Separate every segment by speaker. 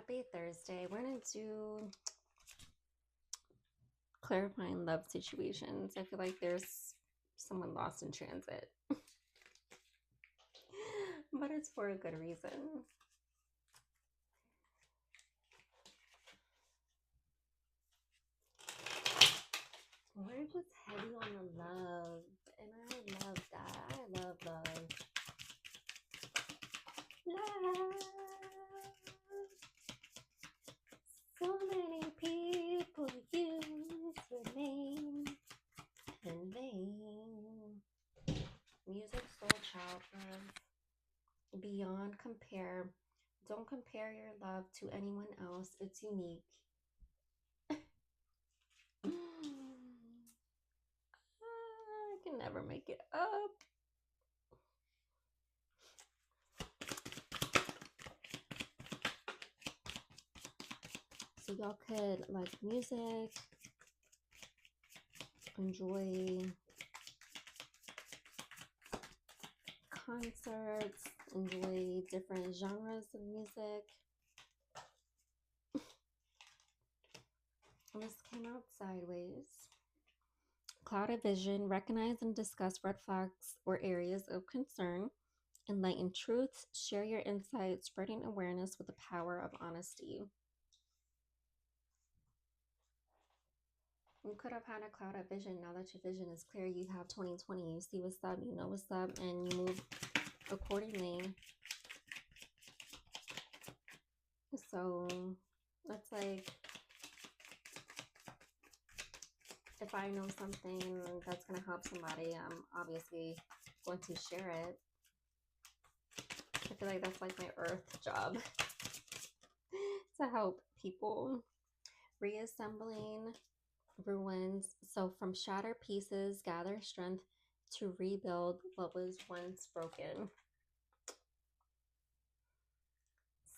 Speaker 1: Happy Thursday. We're going to do clarifying love situations. I feel like there's someone lost in transit, but it's for a good reason. We're just heavy on the love, and I love that. I love love. Love. So many people use your name in vain. Music, soul, child love. Beyond compare. Don't compare your love to anyone else. It's unique. I can never make it up. So y'all could like music, enjoy concerts, enjoy different genres of music. This came out sideways. Clouded vision, recognize and discuss red flags or areas of concern. Enlighten truths, share your insights, spreading awareness with the power of honesty. You could have had a clouded vision. Now that your vision is clear, you have 2020. You see what's up, you know what's up, and you move accordingly. So that's like, if I know something that's going to help somebody, I'm obviously going to share it. I feel like that's like my earth job to help people. Reassembling ruins. So from shattered pieces, gather strength to rebuild what was once broken.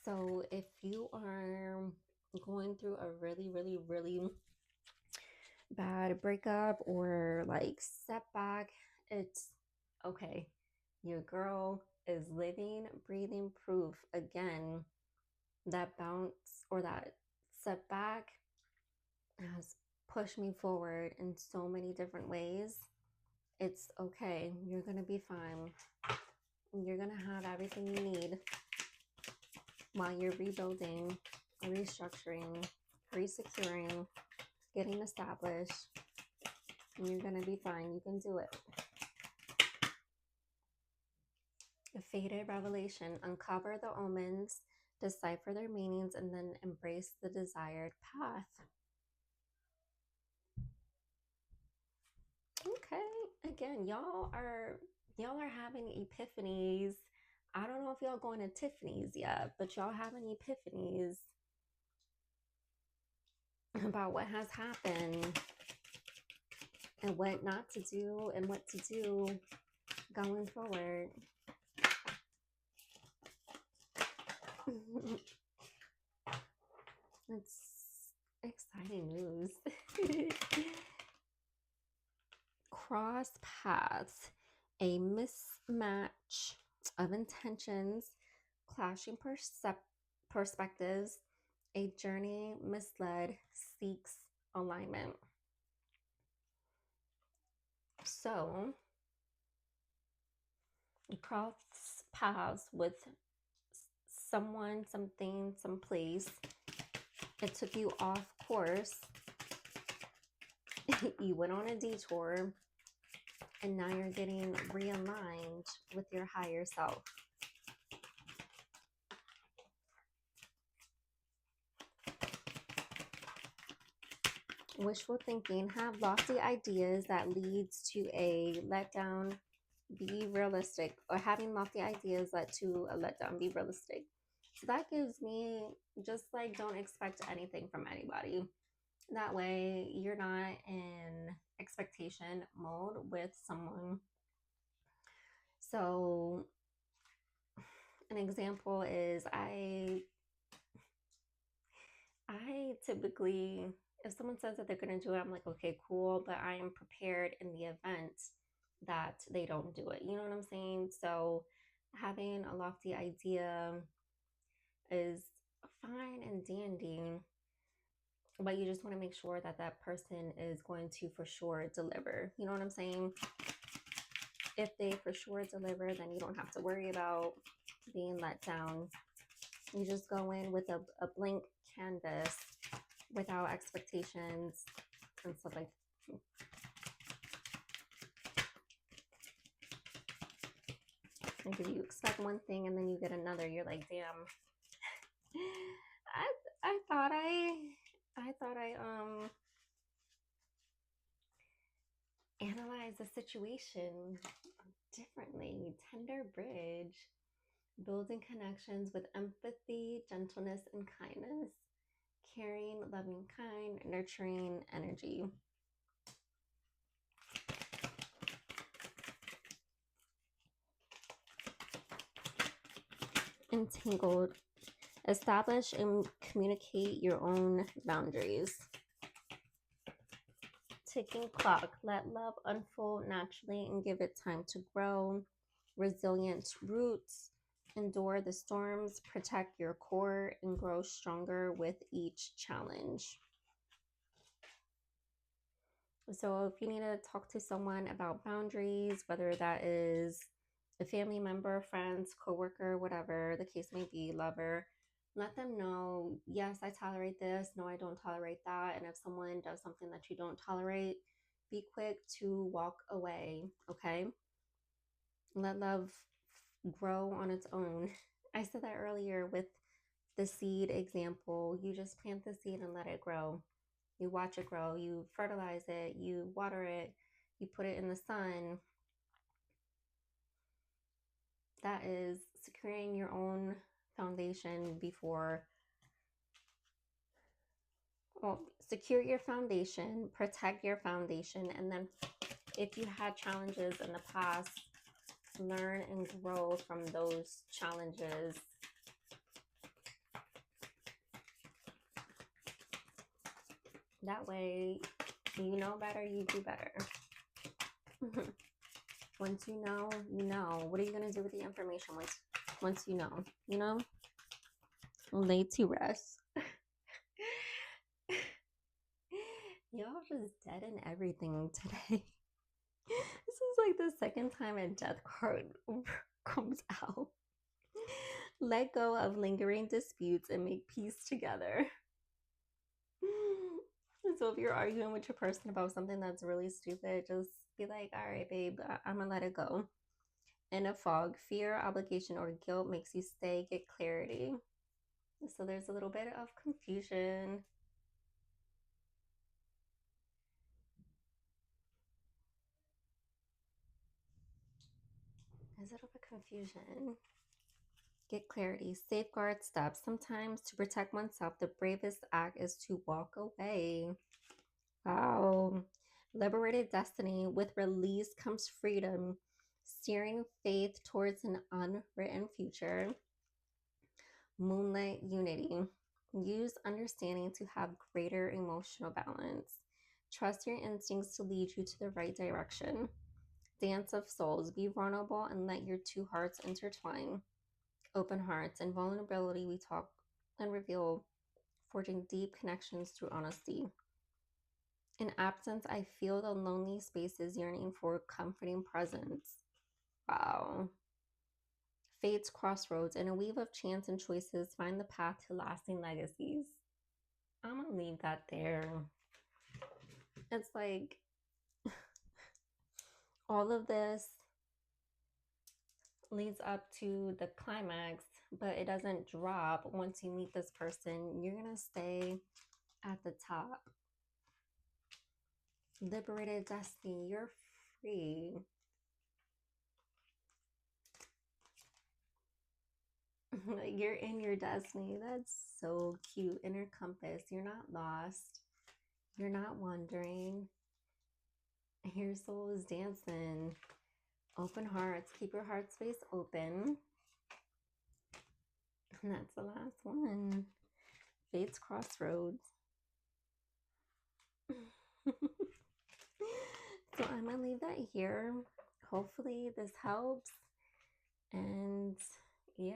Speaker 1: So if you are going through a really, really, really bad breakup or like setback, it's okay. Your girl is living, breathing proof. Again, that bounce or that setback has pushed me forward in so many different ways. It's okay. You're going to be fine. You're going to have everything you need while you're rebuilding, restructuring, resecuring, getting established. You're going to be fine. You can do it. A faded revelation. Uncover the omens, decipher their meanings, and then embrace the desired path. Okay. Again, y'all are having epiphanies. I don't know if y'all going to Tiffany's yet, but y'all having epiphanies about what has happened and what not to do and what to do going forward. It's exciting news. Cross paths, a mismatch of intentions, clashing perspectives, a journey misled seeks alignment. So, you cross paths with someone, something, someplace. It took you off course. You went on a detour, and now you're getting realigned with your higher self. Wishful thinking, have lofty ideas that leads to a letdown. Be realistic, or having lofty ideas led to a letdown. Be realistic. So that gives me just like, don't expect anything from anybody. That way you're not in expectation mode with someone. So an example is I typically, if someone says that they're going to do it, I'm like, okay, cool, but I am prepared in the event that they don't do it. You know what I'm saying? So having a lofty idea is fine and and dandy, but you just want to make sure that that person is going to for sure deliver. You know what I'm saying? If they for sure deliver, then you don't have to worry about being let down. You just go in with a blank canvas without expectations and stuff like that. Like if you expect one thing and then you get another, you're like, damn. I thought I analyzed the situation differently. Tender bridge, building connections with empathy, gentleness, and kindness. Caring, loving, kind, nurturing energy. Entangled. Establish and communicate your own boundaries. Ticking clock. Let love unfold naturally and give it time to grow. Resilient roots. Endure the storms, protect your core, and grow stronger with each challenge. So if you need to talk to someone about boundaries, whether that is a family member, friends, coworker, whatever the case may be, lover, let them know, yes, I tolerate this. No, I don't tolerate that. And if someone does something that you don't tolerate, be quick to walk away, okay? Let love grow on its own. I said that earlier with the seed example. You just plant the seed and let it grow. You watch it grow, you fertilize it, you water it, you put it in the sun. That is securing your own foundation before, well, secure your foundation, protect your foundation, and then if you had challenges in the past, learn and grow from those challenges. That way, you know better, you do better. Once you know, you know. What are you going to do with the information once you know? You know? Lay to rest. Y'all just dead in everything today. This is like the second time a death card comes out. Let go of lingering disputes and make peace together. So if you're arguing with your person about something that's really stupid, just be like, all right, babe, I'm gonna let it go. In a fog, fear, obligation, or guilt makes you stay, get clarity. So there's a little bit of confusion. There's a little bit of confusion. Get clarity. Safeguard steps. Sometimes to protect oneself, the bravest act is to walk away. Wow. Liberated destiny. With release comes freedom. Steering faith towards an unwritten future. Moonlight unity. Use understanding to have greater emotional balance. Trust your instincts to lead you to the right direction. Dance of souls. Be vulnerable and let your two hearts intertwine. Open hearts and vulnerability. We talk and reveal, forging deep connections through honesty. In absence, I feel the lonely spaces yearning for comforting presence. Wow. Fate's crossroads. In a weave of chance and choices, find the path to lasting legacies. I'm gonna leave that there. It's like all of this leads up to the climax, but it doesn't drop. Once you meet this person, you're gonna stay at the top. Liberated destiny, you're free. You're in your destiny. That's so cute. Inner compass. You're not lost. You're not wandering. Your soul is dancing. Open hearts. Keep your heart space open. And that's the last one. Fate's crossroads. So I'm going to leave that here. Hopefully this helps. And yeah.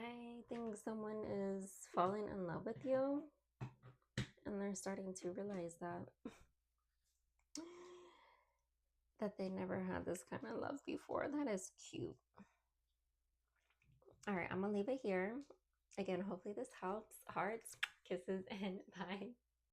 Speaker 1: I think someone is falling in love with you and they're starting to realize that they never had this kind of love before. That is cute. All right, I'm gonna leave it here. Again, hopefully this helps. Hearts, kisses, and bye.